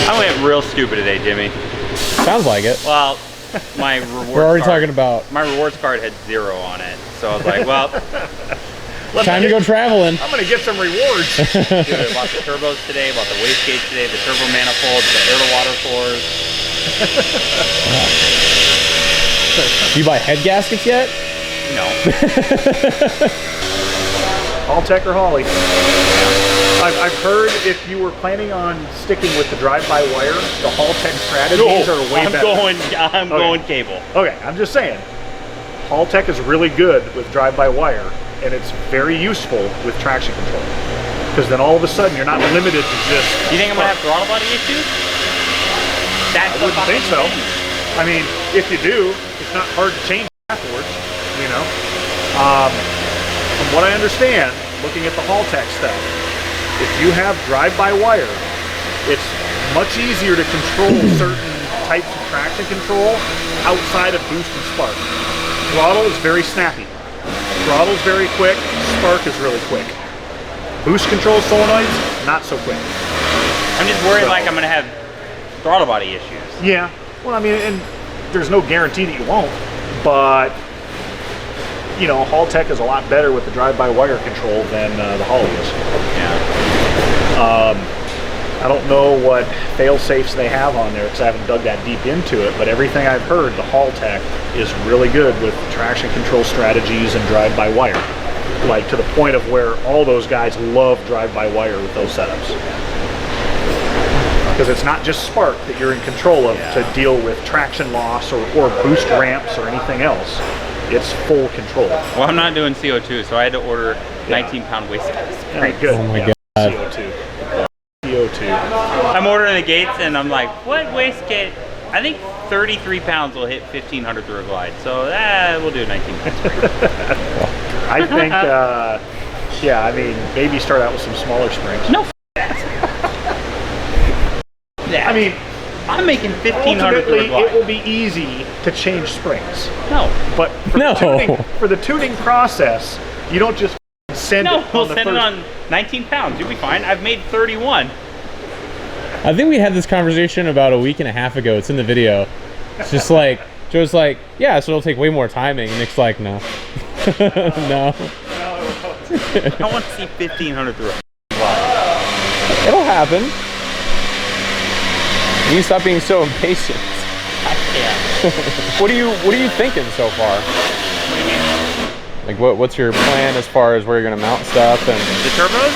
I went real stupid today, Jimmy. Sounds like it. Well, my rewards We're already talking about... My rewards card had 0 on it. So I was like, well... time to go traveling. I'm going to get some rewards. Dude, I bought the turbos today, bought the wastegates today, the turbo manifolds, the air-to-water cores. Do you buy head gaskets yet? No. Haltech or Holly? I've heard if you were planning on sticking with the drive-by-wire, the Haltech strategies are way better. I'm going cable. Okay, I'm just saying. Haltech is really good with drive-by-wire, and it's very useful with traction control. Because then all of a sudden you're not limited to just... Do you think I'm going to have throttle body issues? I wouldn't think so. I mean, if you do, it's not hard to change afterwards, you know. From what I understand, looking at the Haltech stuff, if you have drive-by-wire, it's much easier to control certain types of traction control outside of boost and spark. Throttle is very snappy. Throttle is very quick. Spark is really quick. Boost control solenoids, not so quick. I'm just worried like I'm going to have throttle body issues. Yeah. Well, I mean, and there's no guarantee that you won't, but you know, Haltech is a lot better with the drive-by-wire control than the Holly is. Yeah. I don't know what fail-safes they have on there because I haven't dug that deep into it, but everything I've heard, the Haltech is really good with traction control strategies and drive-by-wire. Like to the point of where all those guys love drive-by-wire with those setups. Because it's not just spark that you're in control of to deal with traction loss or boost ramps or anything else. It's full control. Well, I'm not doing CO2, so I had to order 19-pound wastegates. Very good. Oh my God. CO2. CO2. I'm ordering the gates, and I'm like, what wastegate? I think 33 pounds will hit 1,500 through a glide. So we'll do 19 pounds. I think, yeah, I mean, maybe start out with some smaller springs. No, I mean, I'm making 1,500 through a glide. It will be easy to change springs. No. But for the tuning process, you don't just send it on we'll send it on 19 pounds. You'll be fine. I've made 31. I think we had this conversation about a week and a half ago. It's in the video. It's just like, Joe's like, yeah, so it'll take way more timing. And Nick's like, no. No. I want to see 1,500 through a glide. It'll happen. You need to stop being so impatient. I can't. What are you thinking so far? What do you mean? Like what's your plan as far as where you're gonna mount stuff and the turbos?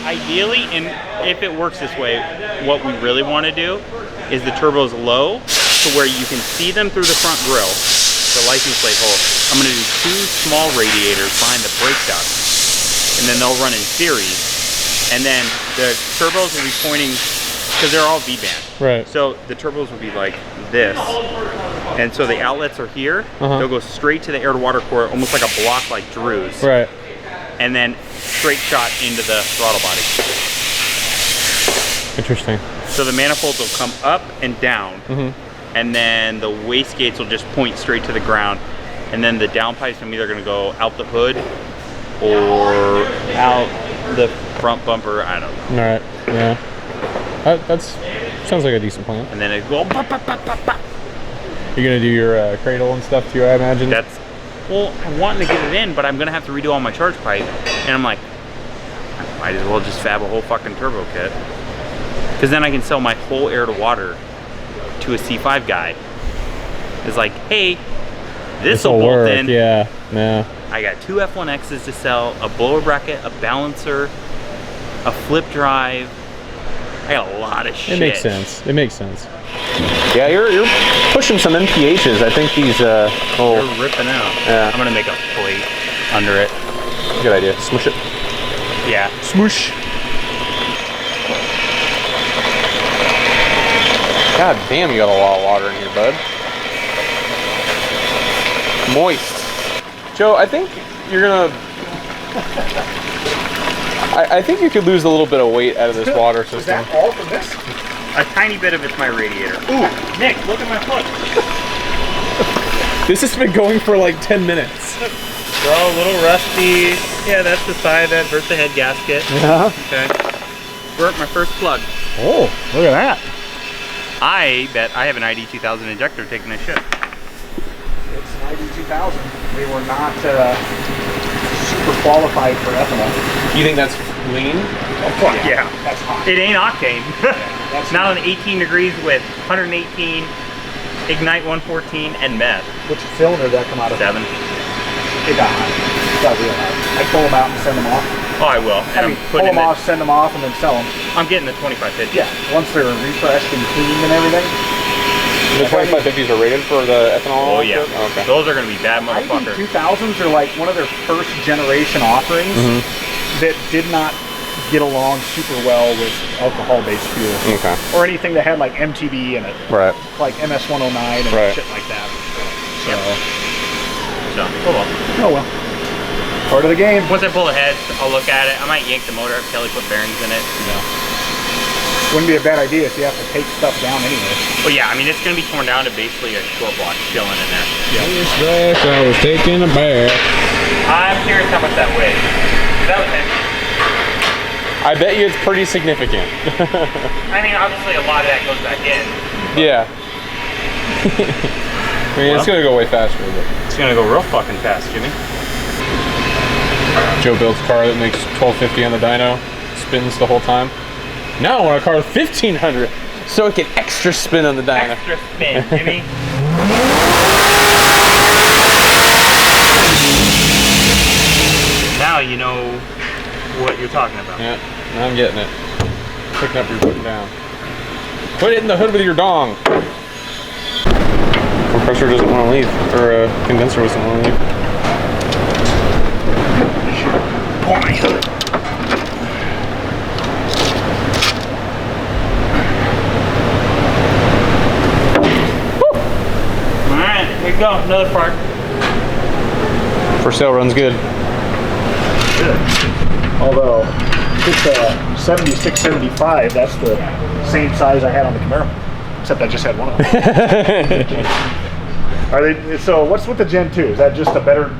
Ideally, and if it works this way, what we really want to do is the turbos low to where you can see them through the front grille, the license plate hole. I'm going to do 2 small radiators behind the brake ducts, and then they'll run in series. And then the turbos will be pointing, because they're all V-band. right. So the turbos will be like this. And so the outlets are here. They'll go straight to the air-to-water core, almost like a block like Drew's. Right. And then straight shot into the throttle body. Interesting. So the manifolds will come up and down, and then the wastegates will just point straight to the ground. And then the downpipes are either going to go out the hood or out the front bumper. I don't know. All right. Yeah. That's sounds like a decent plan. And then it go. Bop, bop, bop, bop, bop. You're gonna do your cradle and stuff too, I imagine. That's. Well, I'm wanting to get it in, but I'm gonna have to redo all my charge pipe, and I'm like, I might as well just fab a whole fucking turbo kit, because then I can sell my whole air to water to a C5 guy. It's like, hey, this'll bolt work. in. Yeah. No. I got 2 F1Xs to sell, a blower bracket, a balancer, a flip drive. I got a lot of shit. It makes sense. It makes sense. Yeah, you're pushing some MPHs. I think these They're ripping out. Yeah. I'm gonna make a plate under it. Good idea. Smush it. Yeah. Smoosh. God damn, you got a lot of water in here, bud. Moist. Joe, I think you're gonna... I think you could lose a little bit of weight out of this water system. Is that all from this? A tiny bit of it's my radiator. Ooh, Nick, look at my foot. This has been going for like 10 minutes. Bro, a little rusty. Yeah, that's the side that hurt the head gasket. Yeah. Okay. burnt my first plug. Oh, look at that. I bet I have an ID 2000 injector taking a shit. It's an ID 2000. We were not super qualified for ethanol. You think that's lean? Oh, fuck yeah. That's hot. It ain't octane. That's Not on 18 degrees with 118, Ignite 114, and meth. Which cylinder did that come out of? 7. It got hot. It got real hot. I pull them out and send them off. Oh, I will. And I'm pull putting them off, send them off, and then sell them. I'm getting the 2550. Yeah, once they're refreshed and cleaned and everything. The 2550s are rated for the ethanol? Oh, yeah. Oh, okay. Those are going to be bad ID motherfuckers. 2000s are like one of their first generation offerings that did not get along super well with alcohol-based fuel. Okay. Or anything that had like MTB in it. Right. Like MS-109 and shit like that. So, So, oh well. oh well. Part of the game. Once I pull the head, I'll look at it. I might yank the motor, have Kelly put bearings in it. Wouldn't be a bad idea if you have to take stuff down anyway. Well, yeah, I mean, it's going to be torn down to basically a short block chilling in there. Yeah. I was taking a bath. I'm curious how much that weighs. That was heavy. I bet you it's pretty significant. I mean, obviously a lot of that goes back in. Yeah. I mean, it's gonna go way faster, but It's going to go real fucking fast, Jimmy. Joe builds a car that makes 1250 on the dyno, spins the whole time. Now I want a car with 1500, so it can extra spin on the dyno. Extra spin, Jimmy. Now you know what you're talking about. Yeah, I'm getting it. Picking up, you're putting down. Put it in the hood with your dong. Compressor doesn't want to leave, or condenser doesn't want to leave. Oh my God. Alright, here we go, another part. For sale runs good. Good. Although, it's a 76, 75, that's the same size I had on the Camaro. Except I just had one of them. Are they, so what's with the Gen 2? Is that just a better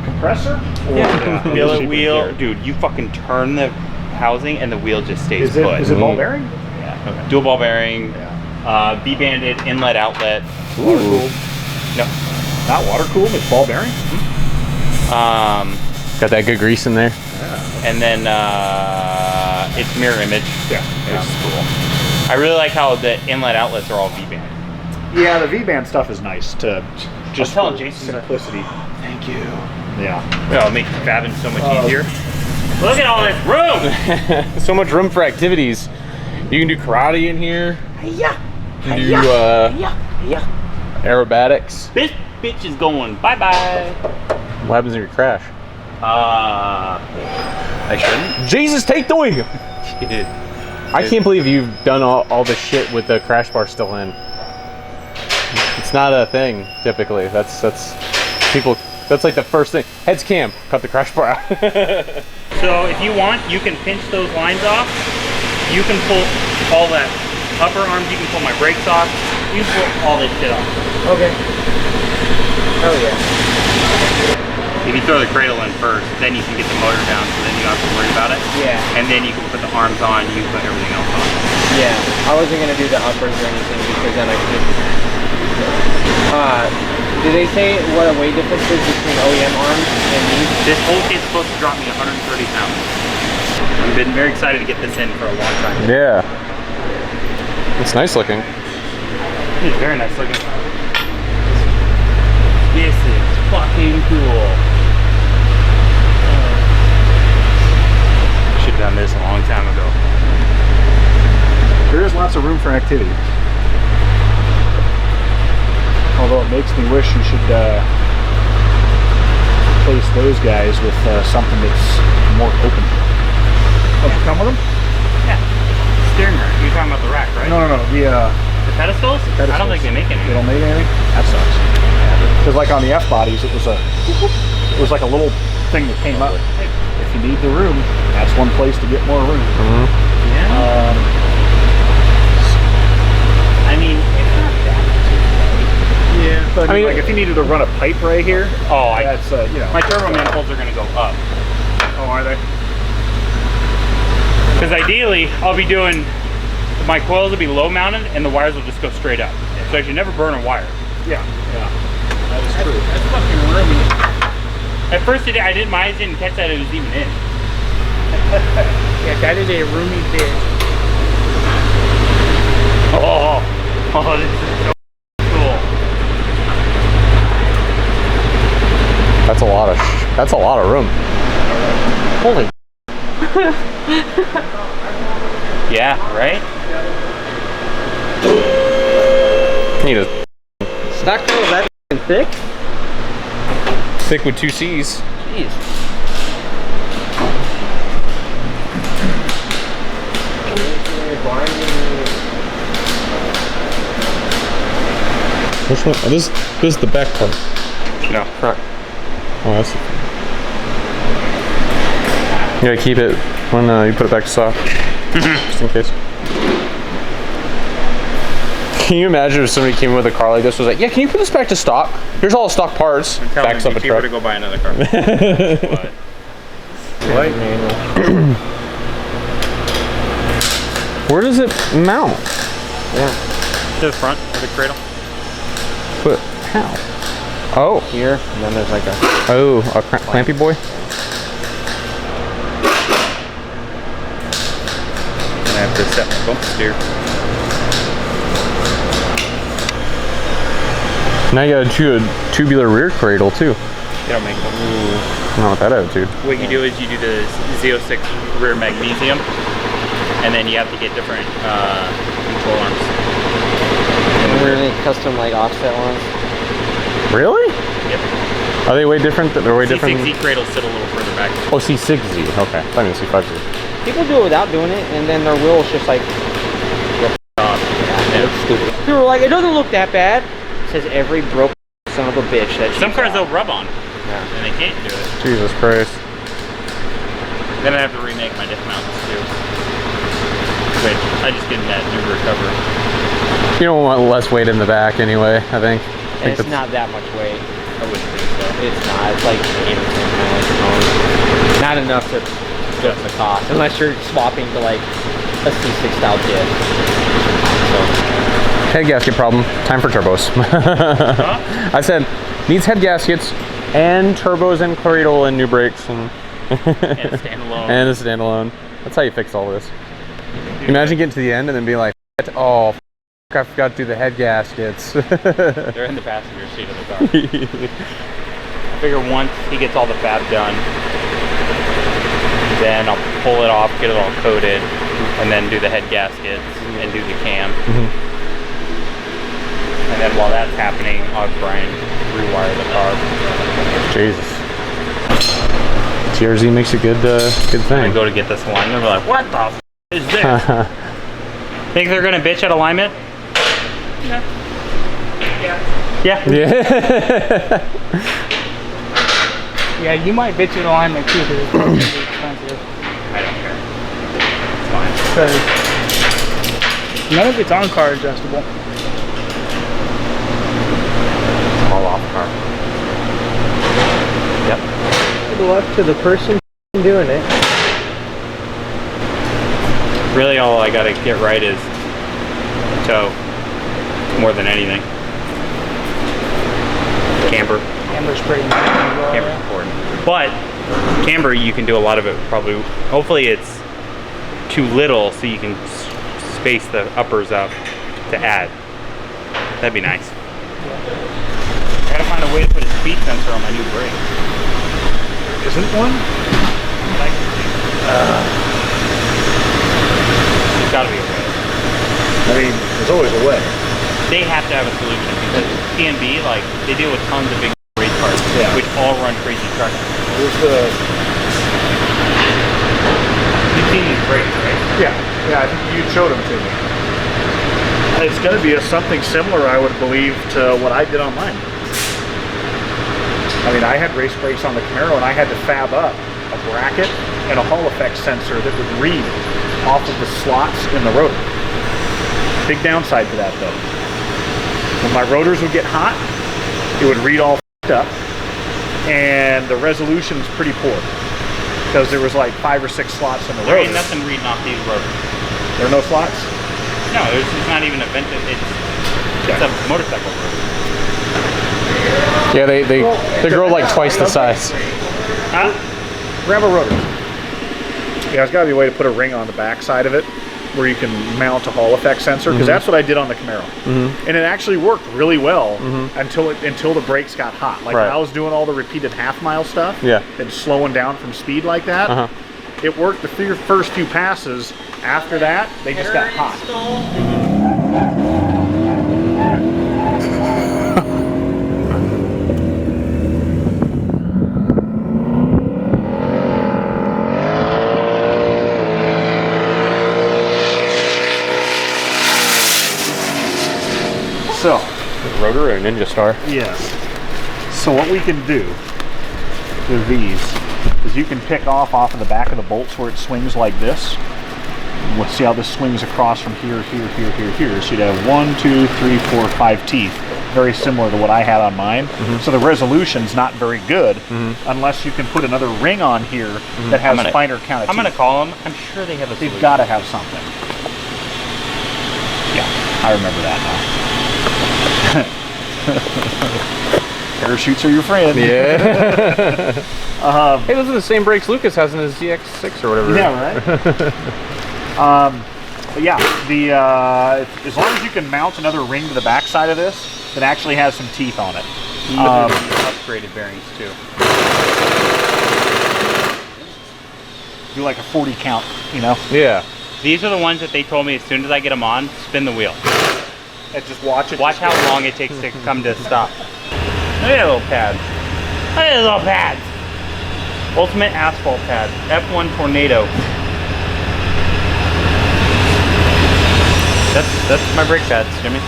compressor? Or Yeah. Wheel, dude, you fucking turn the housing and the wheel just stays put. Is it ball bearing? Yeah. Okay. Dual ball bearing, B-banded inlet outlet. Water cooled? No. Not water cooled, it's ball bearing? Got that good grease in there. And then it's mirror image. Yeah. Which is cool. I really like how the inlet outlets are all V-band. Yeah, the V-band stuff is nice to just telling for Jason simplicity. Thank you. Yeah. It'll make fabbing so much easier. Look at all this room! So much room for activities. You can do karate in here. Yeah. You can do aerobatics. This bitch is going bye-bye. What happens if you crash? I shouldn't. Jesus, take the wheel! Dude. I can't believe you've done all this shit with the crash bar still in. It's not a thing, typically. That's people, that's like the first thing. Heads cam, cut the crash bar out. So if you want, you can pinch those lines off. You can pull all that upper arms. You can pull my brakes off. You can pull all this shit off. Okay. Oh yeah. If you throw the cradle in first, then you can get the motor down, so then you don't have to worry about it. Yeah. And then you can put the arms on, you can put everything else on. Yeah. I wasn't gonna do the uppers or anything because then I could. Did they say what a weight difference is between OEM arms and these? This whole kit's supposed to drop me 130 pounds. I've been very excited to get this in for a long time. Yeah. It's nice looking. It's very nice looking. This is fucking cool. Should have done this a long time ago. There is lots of room for activity. Although it makes me wish you should replace those guys with something that's more open. Oh, you come with them? Yeah. Steering rack. You're talking about the rack, right? No. The pedestals? I don't think they make any. They don't make anything? That sucks. Because like on the F bodies, it was like a little thing that came up. If you need the room, that's one place to get more room. Yeah. I mean, it's not that much. Yeah. But I mean, like if you needed to run a pipe right here, that's you know. My turbo manifolds are going to go up. Oh, are they? Because ideally, I'll be doing, my coils will be low mounted and the wires will just go straight up. So I should never burn a wire. Yeah, that is true. That's fucking roomy. At first I didn't, my eyes didn't catch that it was even in. Yeah, that is a roomy bitch. Oh, this is so cool. That's a lot of room. Holy. Yeah, right? Need a Stock coil that thick? thick with 2 C's. Jeez. Which one? Oh, this is the back part. No. Front. Oh, that's. You gotta keep it when you put it back to stock, just in case. Can you imagine if somebody came in with a car like this, was like, "Yeah, can you put this back to stock? Here's all the stock parts." Backs up a truck. To go buy another car. Right. Where does it mount? Yeah. To the front of the cradle. But how? Oh. Here, and then there's like a... Oh, a clampy boy? And I have to set my bump steer. Now you gotta do a tubular rear cradle too. They don't make them. Not with that attitude. What you do is you do the Z06 rear magnesium, and then you have to get different control arms. Are they custom like offset ones? Really? Yep. Are they way different? They're way different. C6Z cradles sit a little further back. Oh, C6Z. Okay. I mean C5Z. People do it without doing it, and then their wheel's just like... Yeah. It's stupid. People are like, it doesn't look that bad. It says every broke son of a bitch that Some cars they'll rub on, Yeah. and they can't do it. Jesus Christ. Then I have to remake my diff mounts too. Which I just get in that new recover. You don't want less weight in the back anyway, I think. And it's not that much weight. I wouldn't think so. It's not. It's like 8 or 10 pounds. Not enough to split the cost, unless you're swapping to like a C6 style diff. So. Head gasket problem. Time for turbos. Huh? I said needs head gaskets and turbos and cradle and new brakes and And a standalone. and a standalone. That's how you fix all this. Imagine getting to the end and then being like, oh, f I forgot to do the head gaskets. They're in the passenger seat of the car. I figure once he gets all the fab done, then I'll pull it off, get it all coated, and then do the head gaskets and do the cam. And then while that's happening, I'll have Brian rewire the car. Jesus. TRZ makes a good I thing. go to get this alignment, they're like, what the f is this? Think they're gonna bitch at alignment? Yeah. Yeah. Yeah, you might bitch at alignment too because it's probably expensive. I don't care. It's fine. Because none of it's on car adjustable. It's all off car. Yep. Good luck to the person doing it. Really all I gotta get right is toe, more than anything. Camber. Camber's pretty nice as well. Camber's important. But camber, you can do a lot of it probably, hopefully it's too little so you can space the uppers up to add. That'd be nice. I gotta find a way to put a speed sensor on my new brake. Isn't one? There's gotta be a way. I mean, there's always a way. They have to have a solution because P&B, like, they deal with tons of big race cars, which all run crazy trucks. There's the... You've seen these brakes, right? Yeah, I think you showed them to me. It's going to be something similar, I would believe, to what I did on mine. I mean, I had race brakes on the Camaro, and I had to fab up a bracket and a Hall effect sensor that would read off of the slots in the rotor. Big downside to that, though. When my rotors would get hot, it would read all f***ed up, and the resolution's pretty poor. because there was like 5 or 6 slots in the There rotor. ain't nothing reading off these rotors. There are no slots? No, it's not even a vented. It's a motorcycle rotor. Yeah, they grow like twice the size. Huh? Grab a rotor. Yeah, there's got to be a way to put a ring on the back side of it where you can mount a Hall effect sensor, because that's what I did on the Camaro. And it actually worked really well until the brakes got hot. Like when I was doing all the repeated half-mile stuff and slowing down from speed like that, it worked the first few passes. After that, they just got hot. So, Rotor or Ninja Star? yes. So what we can do with these is you can pick off of the back of the bolts where it swings like this. We'll see how this swings across from here. So you'd have 1, 2, 3, 4, 5 teeth. Very similar to what I had on mine. So the resolution's not very good unless you can put another ring on here that has finer count of teeth. I'm gonna call them. I'm sure they have a They've solution. got to have something. Yeah, I remember that now. Parachutes are your friend. Yeah. Hey, those are the same brakes Lucas has in his ZX6 or whatever. Yeah, right. But yeah, as long as you can mount another ring to the back side of this that actually has some teeth on it. Upgraded bearings too. Do like a 40 count, you know? Yeah. These are the ones that they told me as soon as I get them on, spin the wheel. And just watch it. Watch how long it takes to come to a stop. Look at the little pads. Look at the little pads. Ultimate asphalt pad. F1 Tornado. That's my brake pads, Jimmy.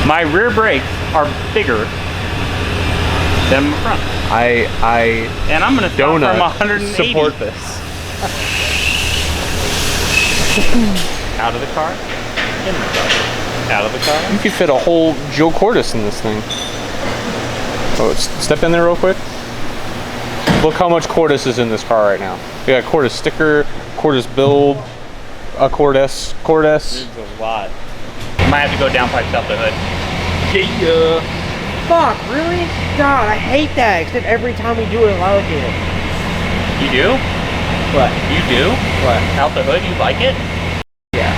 My rear brakes are bigger than my front. And I'm gonna start from 180. Support this. Out of the car. In the car. Out of the car. You could fit a whole Joe Cordis in this thing. Oh, step in there real quick. Look how much Cordis is in this car right now. We got Cordis sticker, Cordis build, a Cordis. There's a lot. I might have to go downpipes out the hood. Yeah. Fuck, really? God, I hate that. Except every time we do it, I like it. You do? What? You do? What? Out the hood, you like it? Yeah.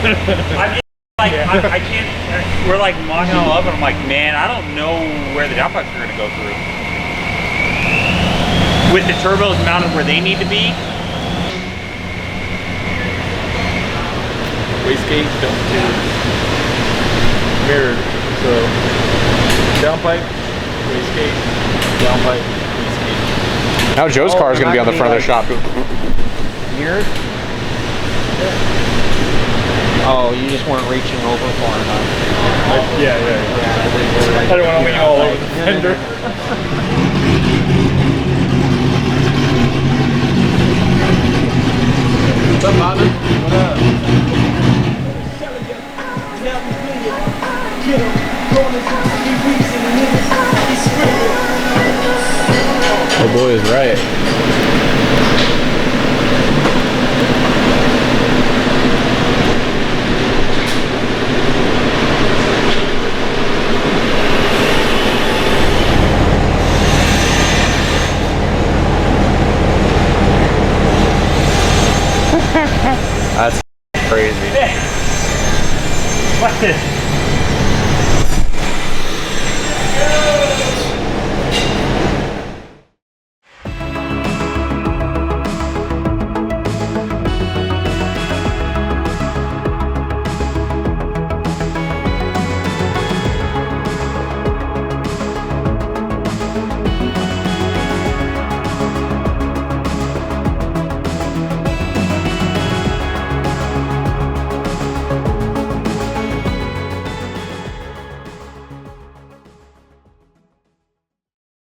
I'm just like, I can't, we're like mocking all up and I'm like, man, I don't know where the downpipes are gonna go through. With the turbos mounted where they need to be. Wastegate dump tube mirrored, so downpipe, wastegate, downpipe, wastegate. Now Joe's car is going to be on the front of the shop. Mirrored? Oh, you just weren't reaching over far enough. Yeah. I didn't want to lean all over the fender. What's up, partner? What up? Oh boy is right. That's crazy. What?